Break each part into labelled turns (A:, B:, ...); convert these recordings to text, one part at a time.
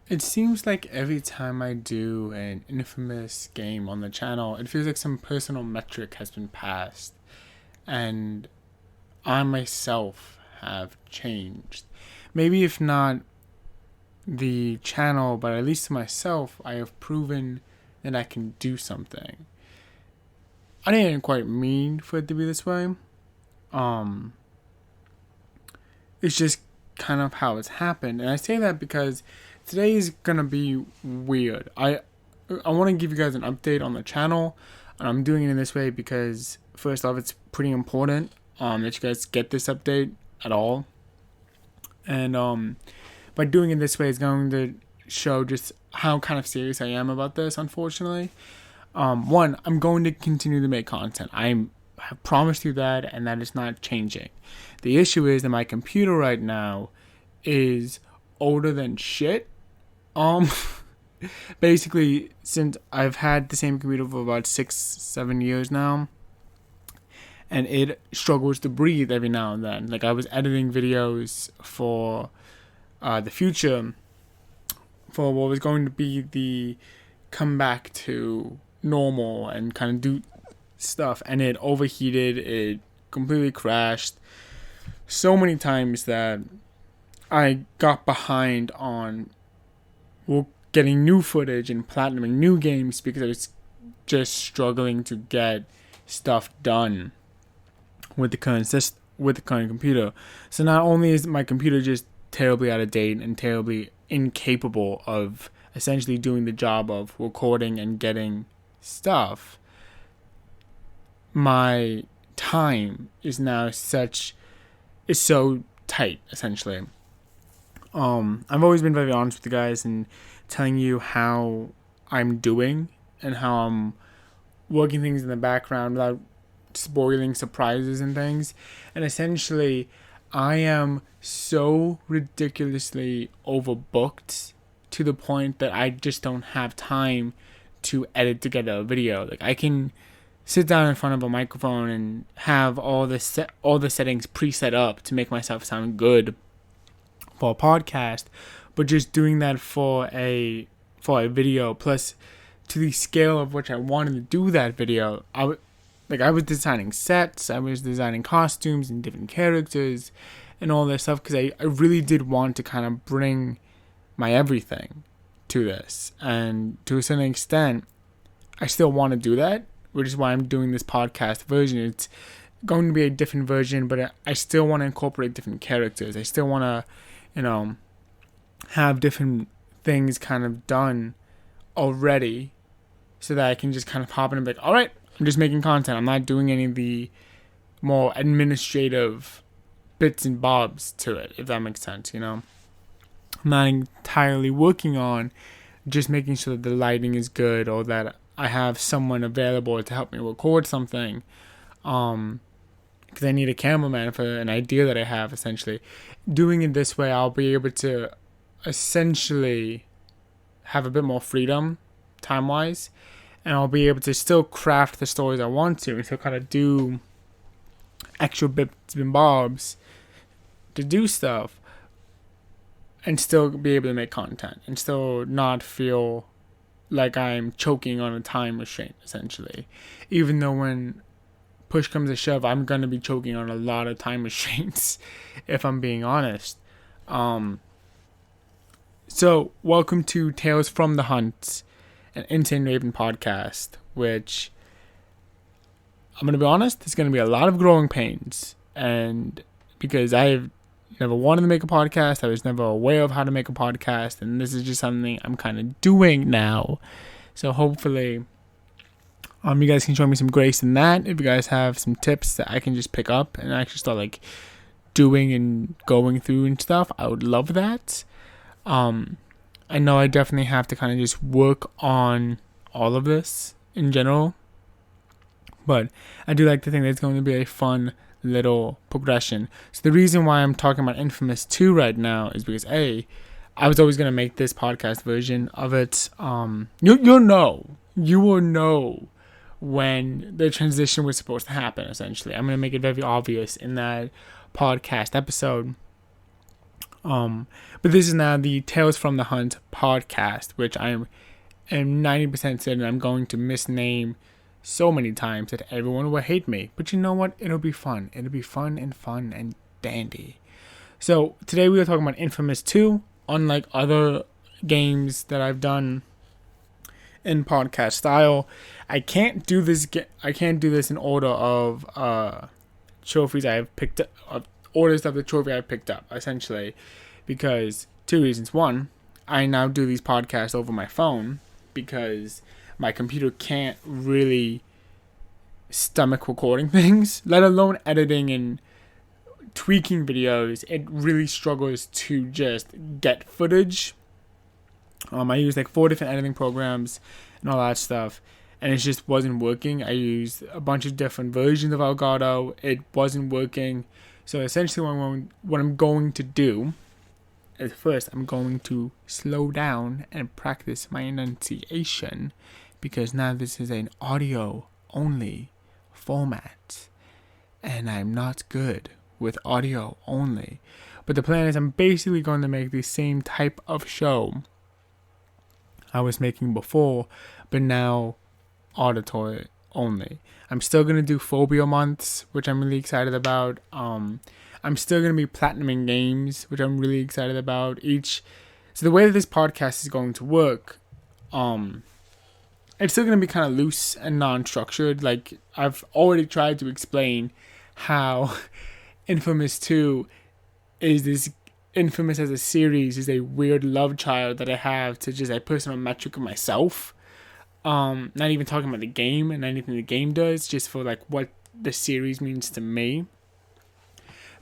A: It seems like every time I do an infamous game on the channel, it feels like some personal metric has been passed, and I myself have changed. Maybe if not the channel, but at least to myself, I have proven that I can do something. I didn't quite mean for it to be this way. Um, it's just kind of how it's happened, and I say that because today is gonna be weird. I want to give you guys an update on the channel, and I'm doing it in this way because first off, it's pretty important that you guys get this update at all, and by doing it this way, it's going to show just how kind of serious I am about this. Unfortunately, one, I'm going to continue to make content. I have promised you that, and that is not changing. The issue is that my computer right now is older than shit. Basically, since I've had the same computer for about 6-7 years now, and it struggles to breathe every now and then. Like, I was editing videos for the future, for what was going to be the comeback to normal and kind of do stuff, and it overheated, it completely crashed so many times that I got behind on getting new footage and platinuming new games because I was just struggling to get stuff done with the current computer. So not only is my computer just terribly out of date and terribly incapable of essentially doing the job of recording and getting stuff, my time is now so tight, essentially. I've always been very honest with you guys and telling you how I'm doing and how I'm working things in the background without spoiling surprises and things. And essentially, I am so ridiculously overbooked to the point that I just don't have time to edit together a video. Like, I can sit down in front of a microphone and have all the settings preset up to make myself sound good for a podcast, but just doing that for a video, plus to the scale of which I wanted to do that video, I was designing sets, I was designing costumes and different characters and all this stuff because I really did want to kind of bring my everything to this, and to a certain extent I still want to do that, which is why I'm doing this podcast version. It's going to be a different version, but I still want to incorporate different characters. I still want to have different things kind of done already so that I can just kind of hop in and be like, all right, I'm just making content. I'm not doing any of the more administrative bits and bobs to it, if that makes sense, I'm not entirely working on just making sure that the lighting is good or that I have someone available to help me record something. Because I need a cameraman for an idea that I have, essentially. Doing it this way, I'll be able to essentially have a bit more freedom, time-wise, and I'll be able to still craft the stories I want to, and still kind of do extra bits and bobs to do stuff, and still be able to make content, and still not feel like I'm choking on a time restraint, essentially. Even though when push comes to shove, I'm going to be choking on a lot of time restraints, if I'm being honest. So, welcome to Tales from the Hunt, an InsaneRaven podcast, which, I'm going to be honest, there's going to be a lot of growing pains, and because I've never wanted to make a podcast, I was never aware of how to make a podcast, and this is just something I'm kind of doing now. So hopefully you guys can show me some grace in that. If you guys have some tips that I can just pick up and actually start doing and going through and stuff, I would love that. I know I definitely have to kind of just work on all of this in general, but I do like to think that it's going to be a fun little progression. So the reason why I'm talking about Infamous 2 right now is because I was always going to make this podcast version of it. You will know when the transition was supposed to happen, essentially. I'm going to make it very obvious in that podcast episode. But this is now the Tales from the Hunt podcast, which I am 90% certain I'm going to misname so many times that everyone will hate me. But you know what? It'll be fun. It'll be fun and dandy. So today we are talking about Infamous 2. Unlike other games that I've done in podcast style, I can't do this in order of trophies I have picked up, orders of the trophy I've picked up, essentially, because two reasons. One, I now do these podcasts over my phone because my computer can't really stomach recording things, let alone editing and tweaking videos. It really struggles to just get footage. I used like 4 different editing programs and all that stuff, and it just wasn't working. I used a bunch of different versions of Elgato. It wasn't working. So essentially what I'm going to do is, first I'm going to slow down and practice my enunciation, because now this is an audio only format and I'm not good with audio only. But the plan is I'm basically going to make the same type of show I was making before, but now auditory only. I'm still going to do phobia months, which I'm really excited about. I'm still going to be platinuming games, which I'm really excited about. So the way that this podcast is going to work, it's still going to be kind of loose and non-structured. Like, I've already tried to explain how Infamous 2 is this Infamous as a series is a weird love child that I have to just a personal metric of myself. Not even talking about the game and anything the game does, just for like what the series means to me.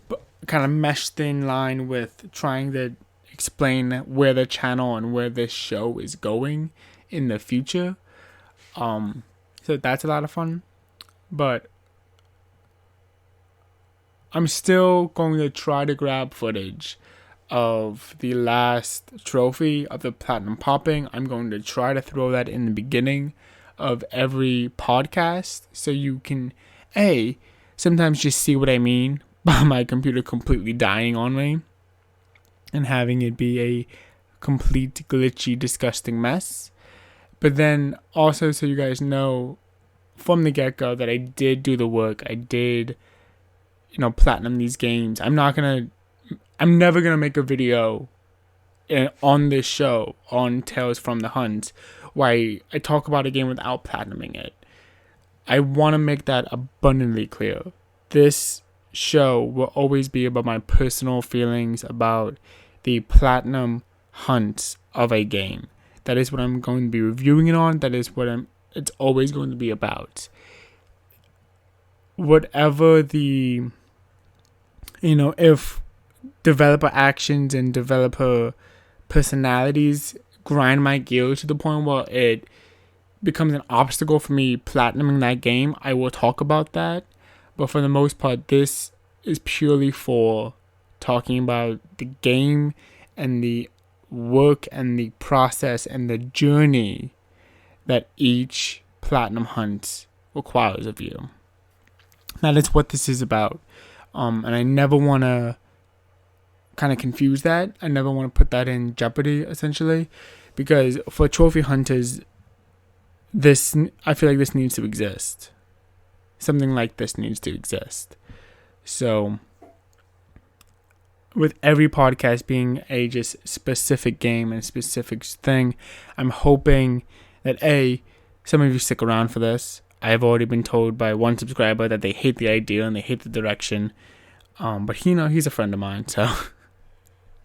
A: But kind of meshed in line with trying to explain where the channel and where this show is going in the future. So that's a lot of fun. But I'm still going to try to grab footage of the last trophy of the platinum popping. I'm going to try to throw that in the beginning of every podcast, so you can sometimes just see what I mean by my computer completely dying on me and having it be a complete glitchy, disgusting mess. But then also so you guys know from the get-go that I did do the work. I did, platinum these games. I'm never going to make a video on this show, on Tales from the Hunt, where I talk about a game without platinuming it. I want to make that abundantly clear. This show will always be about my personal feelings about the platinum hunt of a game. That is what I'm going to be reviewing it on. That is what it's always going to be about. Whatever the, if developer actions and developer personalities grind my gears to the point where it becomes an obstacle for me platinuming that game, I will talk about that. But for the most part, this is purely for talking about the game and the work and the process and the journey that each platinum hunt requires of you. That is what this is about. And I never want to kind of confuse that. I never want to put that in jeopardy, essentially, because for trophy hunters, I feel like this needs to exist. Something like this needs to exist. So, with every podcast being a just specific game and a specific thing, I'm hoping that some of you stick around for this. I have already been told by one subscriber that they hate the idea and they hate the direction. But he's a friend of mine, so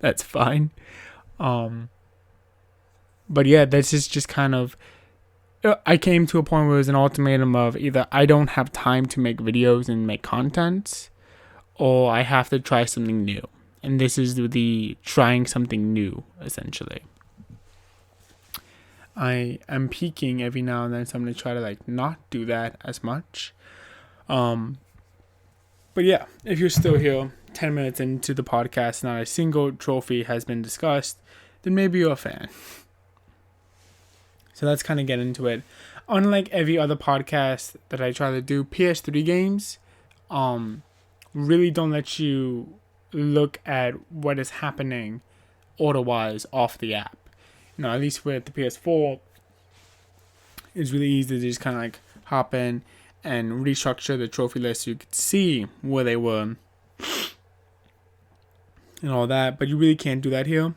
A: that's fine. But yeah, this is just kind of, I came to a point where it was an ultimatum of either I don't have time to make videos and make content, or I have to try something new. And this is the trying something new, essentially. I am peaking every now and then, so I'm going to try to not do that as much. But yeah, if you're still here 10 minutes into the podcast, not a single trophy has been discussed, then maybe you're a fan. So let's kind of get into it. Unlike every other podcast that I try to do, PS3 games really don't let you look at what is happening order-wise off the app. At least with the PS4, it's really easy to just kind of like hop in and restructure the trophy list so you could see where they were and all that, but you really can't do that here.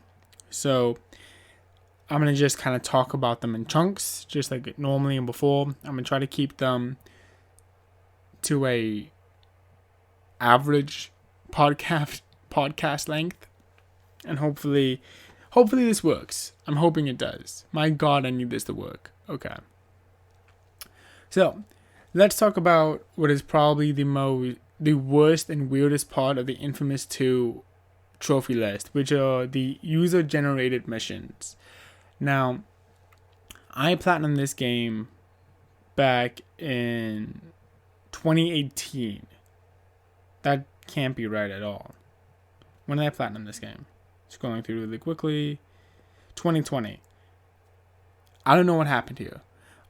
A: So I'm going to just kind of talk about them in chunks, just like normally and before. I'm going to try to keep them to a average podcast length, and hopefully this works. I'm hoping it does. My God, I need this to work. Okay. So let's talk about what is probably the worst and weirdest part of the Infamous 2 trophy list, which are the user-generated missions. Now, I platinumed this game back in 2018. That can't be right at all. When did I platinum this game? Scrolling through really quickly. 2020. I don't know what happened here.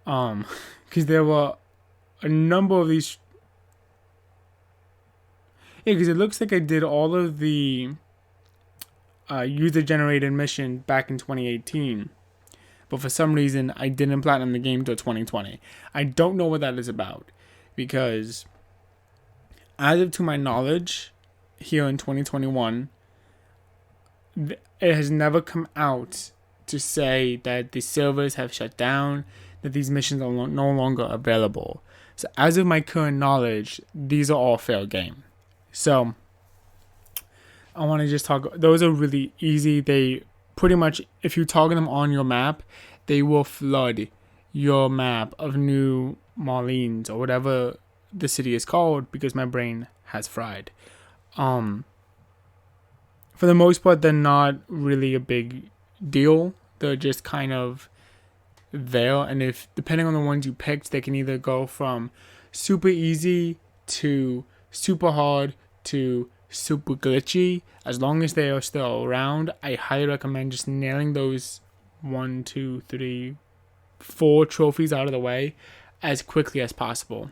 A: Because there were a number of these. Yeah, because it looks like I did all of the user-generated mission back in 2018. But for some reason, I didn't platinum the game until 2020. I don't know what that is about. Because, as of to my knowledge, here in 2021, it has never come out to say that the servers have shut down, that these missions are no longer available. So as of my current knowledge, these are all fair game. So I want to just talk, those are really easy. They pretty much, if you target them on your map, they will flood your map of New Marlene or whatever the city is called, because my brain has fried. For the most part, they're not really a big deal. They're just kind of there, and if depending on the ones you picked, they can either go from super easy to super hard to super glitchy. As long as they are still around, I highly recommend just nailing those 1, 2, 3, 4 trophies out of the way as quickly as possible.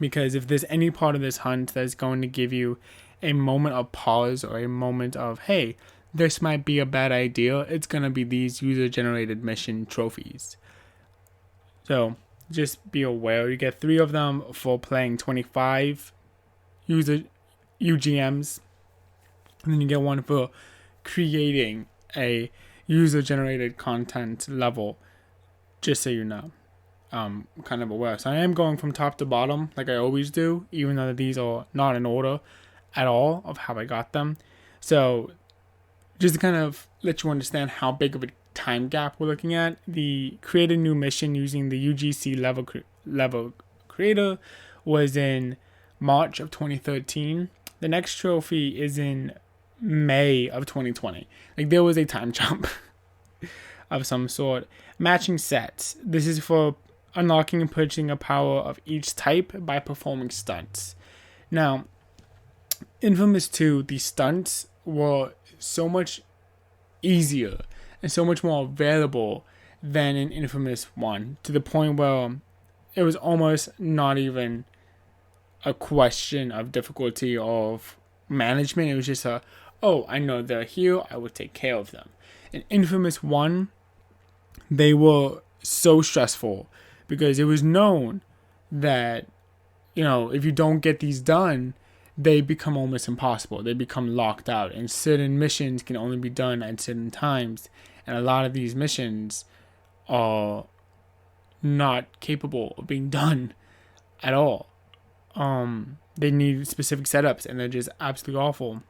A: Because if there's any part of this hunt that's going to give you a moment of pause or a moment of, hey, this might be a bad idea, it's going to be these user-generated mission trophies. So just be aware, you get 3 of them for playing 25 user UGMs, and then you get 1 for creating a user-generated content level, just so you know. Kind of aware. So I am going from top to bottom like I always do, even though these are not in order at all of how I got them. So just to kind of let you understand how big of a time gap we're looking at, the create a new mission using the UGC level creator was in March of 2013. The next trophy is in May of 2020. Like, there was a time jump of some sort. Matching sets. This is for unlocking and purchasing a power of each type by performing stunts. Now, Infamous 2, the stunts were so much easier and so much more available than in Infamous 1, to the point where it was almost not even a question of difficulty of management. It was just I know they're here, I will take care of them. In Infamous 1, they were so stressful because it was known that, if you don't get these done, they become almost impossible. They become locked out, and certain missions can only be done at certain times, and a lot of these missions are not capable of being done at all. They need specific setups, and they're just absolutely awful.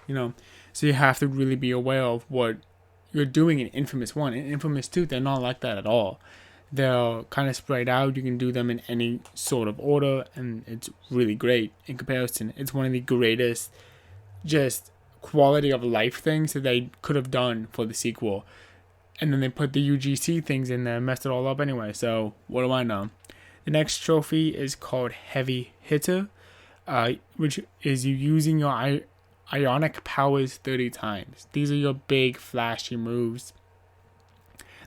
A: So you have to really be aware of what you're doing in Infamous 1. In Infamous 2, they're not like that at all. They're kind of spread out. You can do them in any sort of order, and it's really great in comparison. It's one of the greatest just quality of life things that they could have done for the sequel. And then they put the UGC things in there and messed it all up anyway. So what do I know? The next trophy is called Heavy Hitter, which is you using your ionic powers 30 times. These are your big flashy moves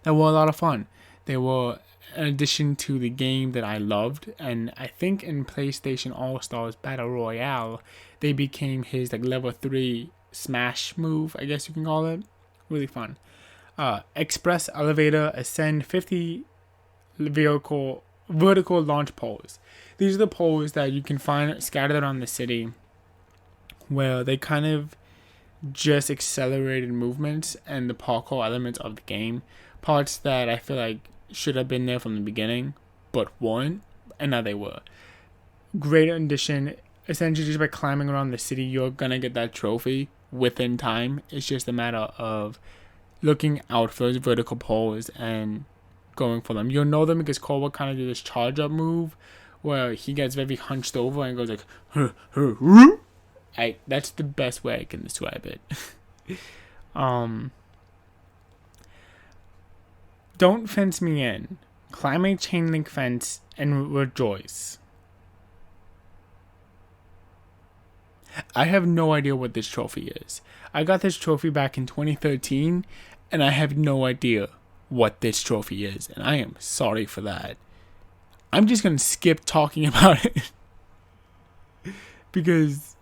A: that were a lot of fun. They were an addition to the game that I loved, and I think in PlayStation All-Stars Battle Royale they became his like level 3 smash move, I guess you can call it. Really fun. Express elevator, ascend 50 vertical launch poles. These are the poles that you can find scattered around the city, where they kind of just accelerated movements and the parkour elements of the game. Parts that I feel like should have been there from the beginning, but weren't, and now they were. Great addition. Essentially, just by climbing around the city, you're gonna get that trophy within time. It's just a matter of looking out for those vertical poles and going for them. You'll know them because Cole will kind of do this charge up move where he gets very hunched over and goes like, that's the best way I can describe it. Don't fence me in. Climb a chain link fence and rejoice. I have no idea what this trophy is. I got this trophy back in 2013, and I have no idea what this trophy is, and I am sorry for that. I'm just going to skip talking about it because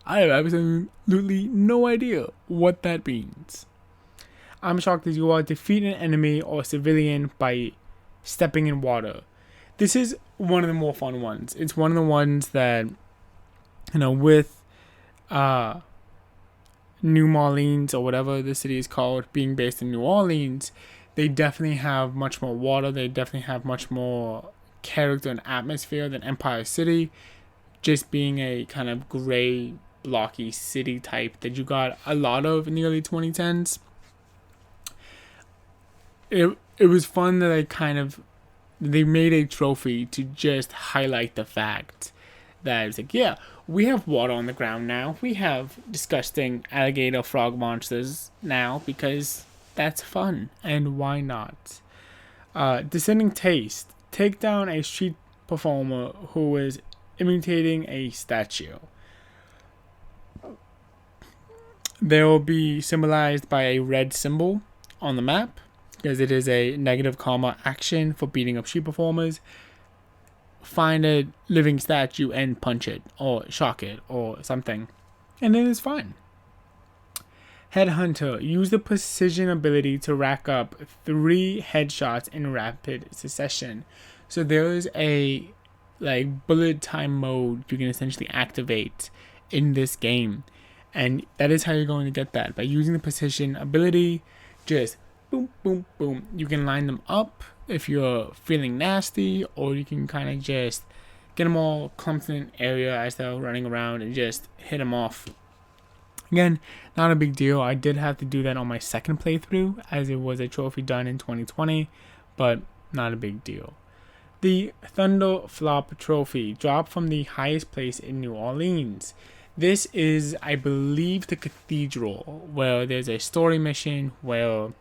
A: I have absolutely no idea what that means. I'm shocked that you are defeat an enemy or civilian by stepping in water. This is one of the more fun ones. It's one of the ones that, with New Orleans or whatever the city is called, being based in New Orleans, they definitely have much more water. They definitely have much more character and atmosphere than Empire City, just being a kind of gray, blocky city type that you got a lot of in the early 2010s. It was fun that they made a trophy to just highlight the fact that it's like, yeah, we have water on the ground now. We have disgusting alligator frog monsters now because that's fun. And why not? Descending taste. Take down a street performer who is imitating a statue. They will be symbolized by a red symbol on the map, because it is a negative karma action for beating up street performers. Find a living statue and punch it, or shock it, or something, and it is fine. Headhunter. Use the precision ability to rack up 3 headshots in rapid succession. So there is a bullet time mode you can essentially activate in this game, and that is how you're going to get that, by using the precision ability. Just boom, boom, boom. You can line them up if you're feeling nasty, or you can kind of just get them all clumped in an area as they're running around and just hit them off. Again, not a big deal. I did have to do that on my second playthrough, as it was a trophy done in 2020, but not a big deal. The Thunder Flop Trophy dropped from the highest place in New Orleans. This is, I believe, the cathedral, where there's a story mission where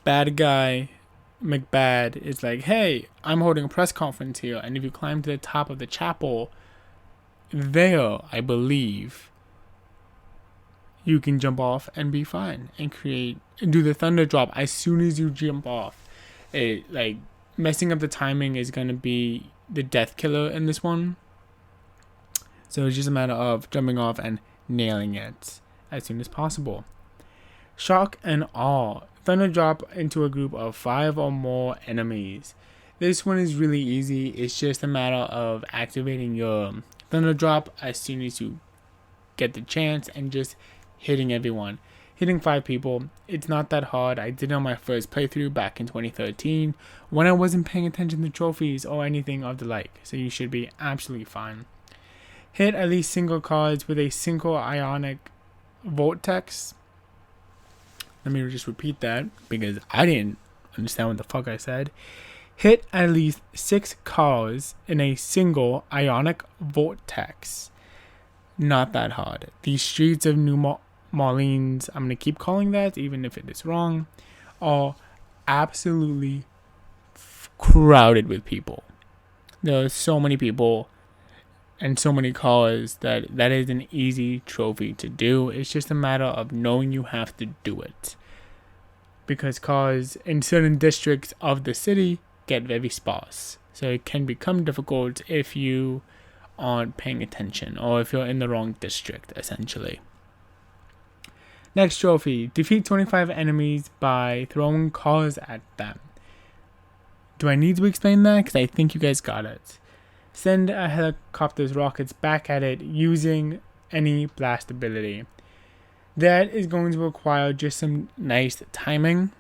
A: bad guy McBad is like, hey, I'm holding a press conference here, and if you climb to the top of the chapel, there, I believe, you can jump off and be fine and do the thunder drop as soon as you jump off. Messing up the timing is going to be the death killer in this one. So it's just a matter of jumping off and nailing it as soon as possible. Shock and awe. Thunder drop into a group of 5 or more enemies. This one is really easy. It's just a matter of activating your thunder drop as soon as you get the chance and just hitting everyone. Hitting 5 people, it's not that hard. I did it on my first playthrough back in 2013 when I wasn't paying attention to trophies or anything of the like, so you should be absolutely fine. Hit at least single cards with a single ionic vortex. Let me just repeat that because I didn't understand what the fuck I said. Hit at least 6 cards in a single ionic vortex. Not that hard. The streets of New Orleans, I'm going to keep calling that even if it is wrong, are absolutely crowded with people. There are so many people and so many cars that is an easy trophy to do. It's just a matter of knowing you have to do it, because cars in certain districts of the city get very sparse, so it can become difficult if you aren't paying attention, or if you're in the wrong district, essentially. Next trophy, defeat 25 enemies by throwing cars at them. Do I need to explain that? Because I think you guys got it. Send a helicopter's rockets back at it using any blast ability. That is going to require just some nice timing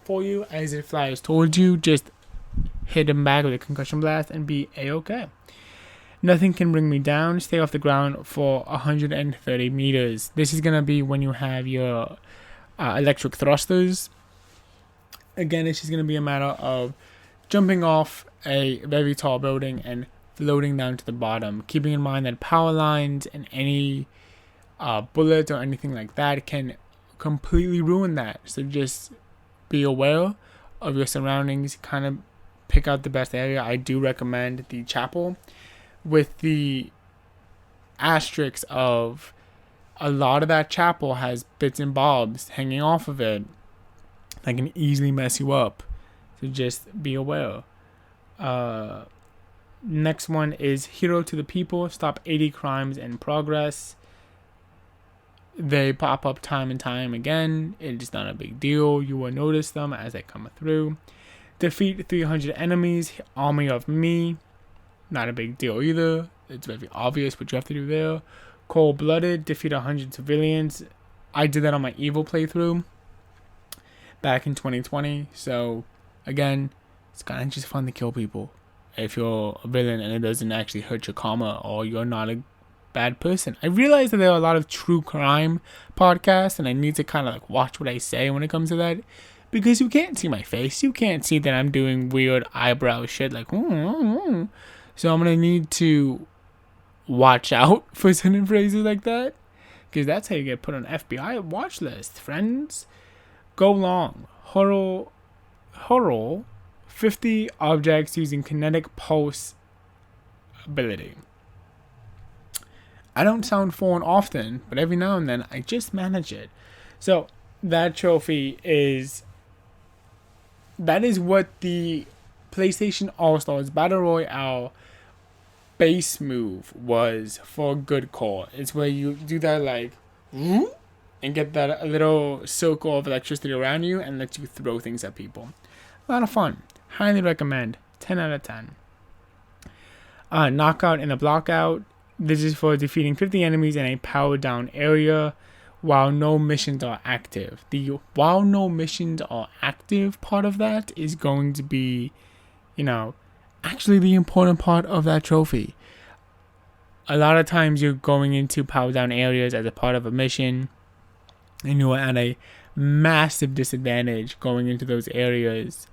A: for you as it flies towards you. Just hit him back with a concussion blast and be a-okay. Nothing can bring me down. Stay off the ground for 130 meters. This is going to be when you have your electric thrusters. Again, it's just going to be a matter of jumping off a very tall building and floating down to the bottom. Keeping in mind that power lines and any bullets or anything like that can completely ruin that. So just be aware of your surroundings. Kind of pick out the best area. I do recommend the chapel, with the asterisks of a lot of that chapel has bits and bobs hanging off of it that can easily mess you up. So just be aware. Next one is Hero to the People. Stop 80 crimes in progress. They pop up time and time again. It's not a big deal. You will notice them as they come through. Defeat 300 enemies. Army of Me. Not a big deal either. It's very obvious what you have to do there. Cold-blooded. Defeat 100 civilians. I did that on my evil playthrough back in 2020. So, again, it's kind of just fun to kill people if you're a villain and it doesn't actually hurt your karma or you're not a bad person. I realize that there are a lot of true crime podcasts and I need to kind of like watch what I say when it comes to that, because you can't see my face. You can't see that I'm doing weird eyebrow shit like So I'm going to need to watch out for certain phrases like that, because that's how you get put on FBI watch list, friends. Go long. Horror 50 objects using kinetic pulse ability. I don't sound foreign often, but every now and then I just manage it. So that trophy is what the PlayStation All-Stars Battle Royale base move was for Good Core. It's where you do that like and get that little circle of electricity around you and lets you throw things at people. A lot of fun. Highly recommend. 10 out of 10. Knockout in a Blockout. This is for defeating 50 enemies in a powered down area while no missions are active. The while no missions are active part of that is going to be, actually the important part of that trophy. A lot of times you're going into powered down areas as a part of a mission, and you're at a massive disadvantage going into those areas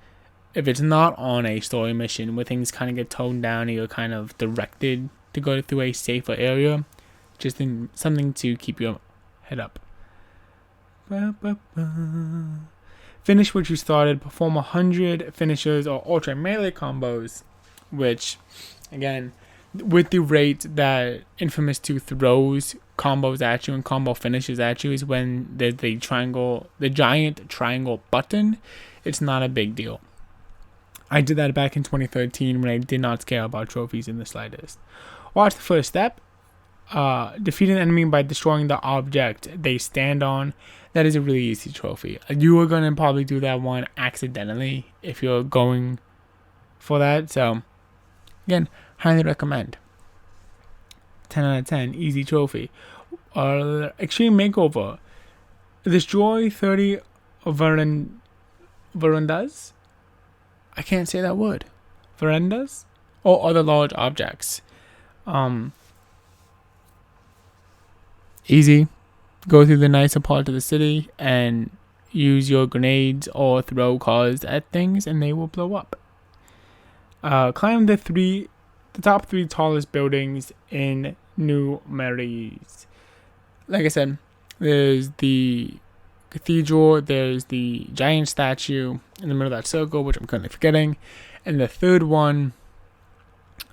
A: if it's not on a story mission where things kind of get toned down and you're kind of directed to go through a safer area. Just something to keep your head up. Finish what you started. Perform 100 finishers or ultra melee combos, which, again, with the rate that Infamous 2 throws combos at you and combo finishes at you, is when there's the giant triangle button. It's not a big deal. I did that back in 2013 when I did not care about trophies in the slightest. Watch the first step. Defeat an enemy by destroying the object they stand on. That is a really easy trophy. You are going to probably do that one accidentally if you're going for that. So, again, highly recommend. 10 out of 10. Easy trophy. Extreme Makeover. Destroy 30 verandas. I can't say that word. Verandas? Or other large objects. Easy. Go through the nicer part of the city and use your grenades or throw cars at things and they will blow up. Climb the top 3 tallest buildings in New Mary's. Like I said, there's the cathedral, there's the giant statue in the middle of that circle, which I'm currently forgetting, and the third one,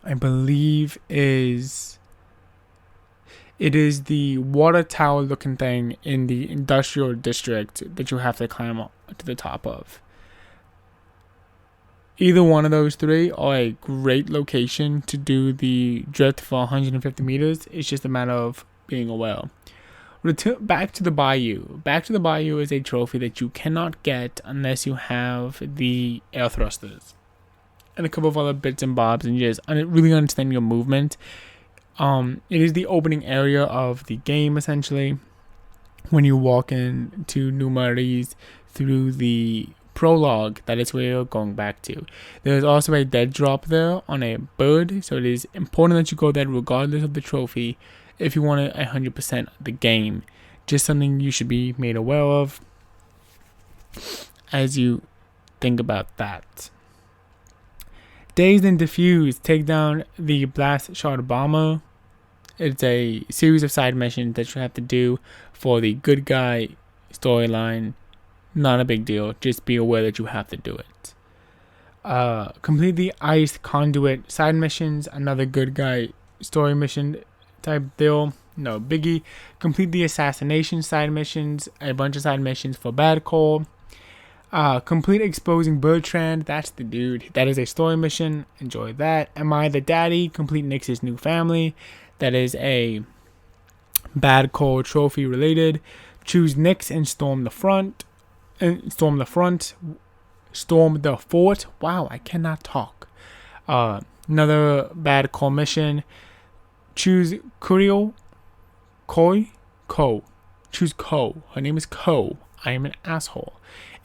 A: I believe, is the water tower looking thing in the industrial district that you have to climb up to the top of. Either one of those three are a great location to do the drift for 150 meters. It's just a matter of being aware. Back to the Bayou. Back to the Bayou is a trophy that you cannot get unless you have the air thrusters and a couple of other bits and bobs and just really understand your movement. It is the opening area of the game, essentially. When you walk into New Maurice through the prologue, that is where you're going back to. There's also a dead drop there on a bird, so it is important that you go there regardless of the trophy if you want to 100% the game. Just something you should be made aware of as you think about that. Dazed and Diffused, take down the blast shot bomber. It's a series of side missions that you have to do for the good guy storyline. Not a big deal, just be aware that you have to do it. Complete the Ice Conduit side missions, another good guy story mission type deal. No biggie. Complete the Assassination side missions, a bunch of side missions for Bad Call. Complete Exposing Bertrand, that's the dude. That is a story mission, enjoy that. Am I the Daddy? Complete Nix's New Family. That is a Bad Call trophy related. Choose Nix and storm the front. Storm the fort. Wow, I cannot talk. Another Bad Call mission. Choose Kurio. Ko. Choose Ko. Her name is Ko. I am an asshole.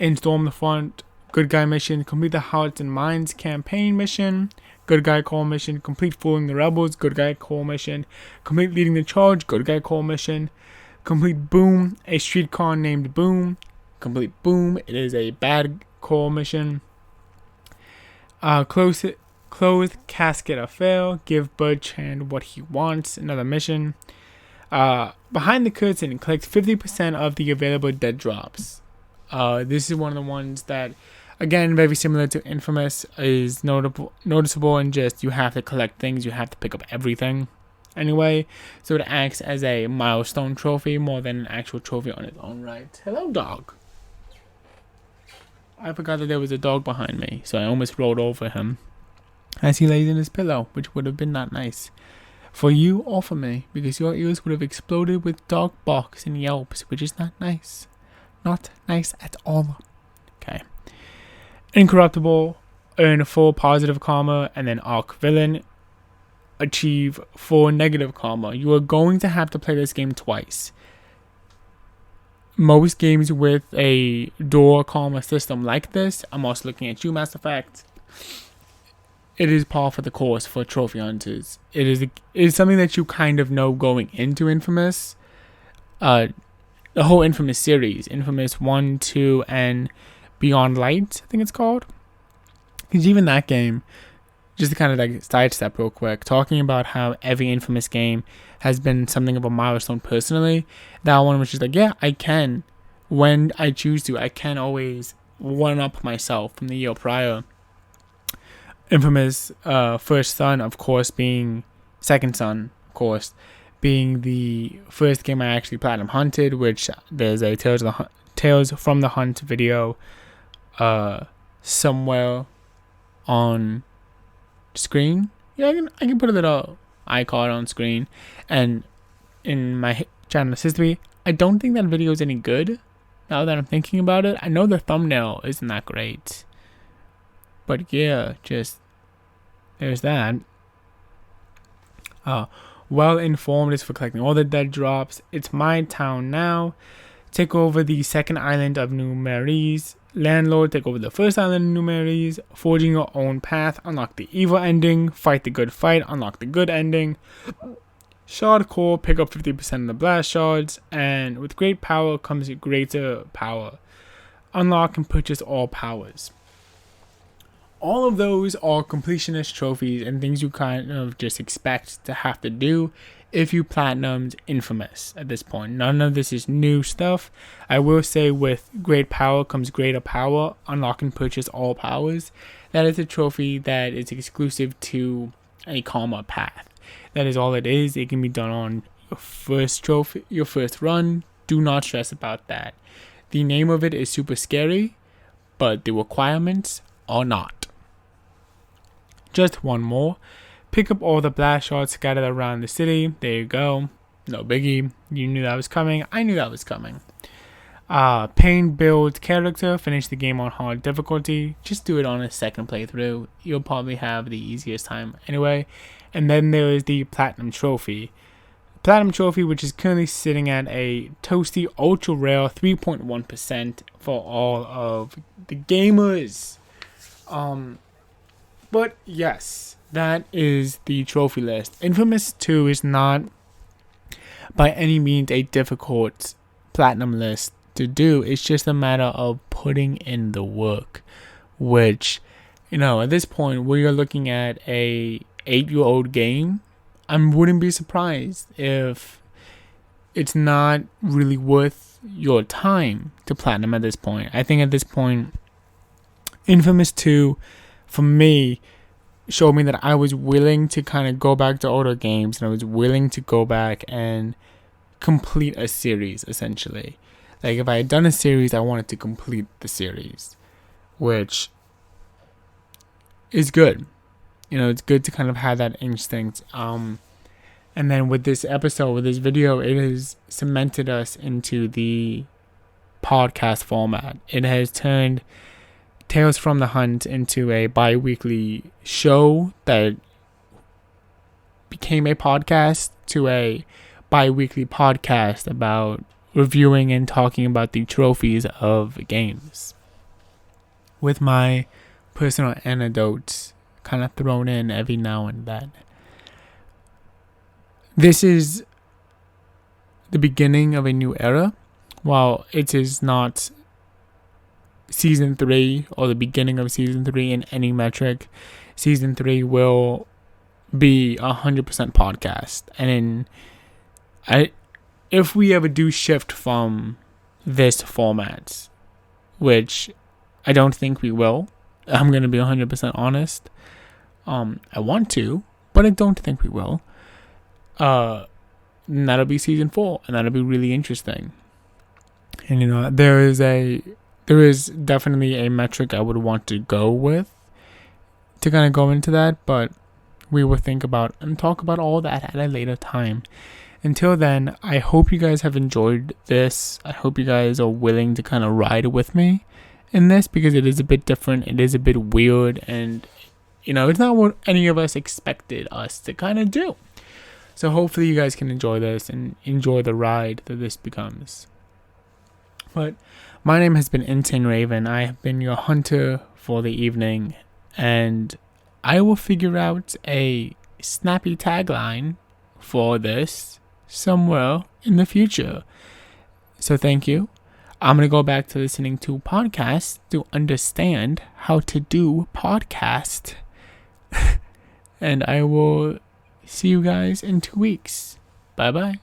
A: And storm the front. Good guy mission. Complete the Hearts and Minds campaign mission. Good guy call mission. Complete fooling the rebels. Good guy call mission. Complete leading the charge. Good guy call mission. Complete Boom. A streetcar named Boom. Complete Boom. It is a Bad Call mission. Clothed Casket Affair. Give Bertrand what he wants. Another mission. Behind the curtain, collect 50% of the available dead drops. This is one of the ones that, again, very similar to Infamous, is noticeable and just you have to collect things. You have to pick up everything. Anyway, so it acts as a milestone trophy more than an actual trophy on its own right. Hello, dog. I forgot that there was a dog behind me, so I almost rolled over him as he lays in his pillow, which would have been not nice for you or for me, because your ears would have exploded with dog barks and yelps, which is not nice. Not nice at all. Okay. Incorruptible, earn 4 positive karma, and then Arc Villain, achieve 4 negative karma. You are going to have to play this game twice. Most games with a door karma system like this, I'm also looking at you, Mass Effect. It is par for the course for trophy hunters. It is something that you kind of know going into Infamous. The whole Infamous series, Infamous 1, 2, and Beyond Light, I think it's called. Because even that game, just to kind of like sidestep real quick, talking about how every Infamous game has been something of a milestone personally. That one was just like, yeah, I can, when I choose to, I can always one-up myself from the year prior. Infamous First Son, of course, being Second Son, of course, being the first game I actually platinum hunted, which there's a Tales from the Hunt video somewhere on screen. Yeah, I can put a little icon on screen, and in my channel's history, I don't think that video is any good. Now that I'm thinking about it, I know the thumbnail isn't that great, but yeah, just there's that. Well informed is for collecting all the dead drops. It's my town now. Take over the second island of New Maurice. Landlord, take over the first island of New Maurice. Forging your own path, unlock the evil ending. Fight the good fight, unlock the good ending. Shard core, pick up 50% of the blast shards. And with great power comes greater power. Unlock and purchase all powers. All of those are completionist trophies and things you kind of just expect to have to do if you platinumed Infamous at this point. None of this is new stuff. I will say with great power comes greater power. Unlock and purchase all powers. That is a trophy that is exclusive to a karma path. That is all it is. It can be done on your first trophy, your first run. Do not stress about that. The name of it is super scary, but the requirements are not. Just one more. Pick up all the blast shards scattered around the city. There you go. No biggie. You knew that was coming. I knew that was coming. Pain build character. Finish the game on hard difficulty. Just do it on a second playthrough. You'll probably have the easiest time anyway. And then there is the Platinum Trophy. Platinum Trophy, which is currently sitting at a toasty ultra rare 3.1% for all of the gamers. But yes, that is the trophy list. Infamous 2 is not by any means a difficult platinum list to do. It's just a matter of putting in the work, which, at this point we are looking at a 8-year-old game. I wouldn't be surprised if it's not really worth your time to platinum at this point. I think at this point, Infamous 2, for me, showed me that I was willing to kind of go back to older games, and I was willing to go back and complete a series, essentially. Like, if I had done a series, I wanted to complete the series, which is good. It's good to kind of have that instinct. And then with this episode, with this video, it has cemented us into the podcast format. It has turned Tales from the Hunt into a bi-weekly show that became a podcast to a bi-weekly podcast about reviewing and talking about the trophies of games, with my personal anecdotes kind of thrown in every now and then. This is the beginning of a new era. While it is not Season 3 or the beginning of Season 3 in any metric, Season 3 will be 100% podcast. And if we ever do shift from this format, which I don't think we will, I'm going to be 100% honest. I want to, but I don't think we will. And that'll be Season 4, and that'll be really interesting. And there is definitely a metric I would want to go with to kind of go into that, but we will think about and talk about all that at a later time. Until then, I hope you guys have enjoyed this. I hope you guys are willing to kind of ride with me in this, because it is a bit different. It is a bit weird, and it's not what any of us expected us to kind of do. So hopefully you guys can enjoy this and enjoy the ride that this becomes. But my name has been InsaneRaven. I have been your hunter for the evening, and I will figure out a snappy tagline for this somewhere in the future. So thank you. I'm going to go back to listening to podcasts to understand how to do podcast. And I will see you guys in 2 weeks. Bye-bye.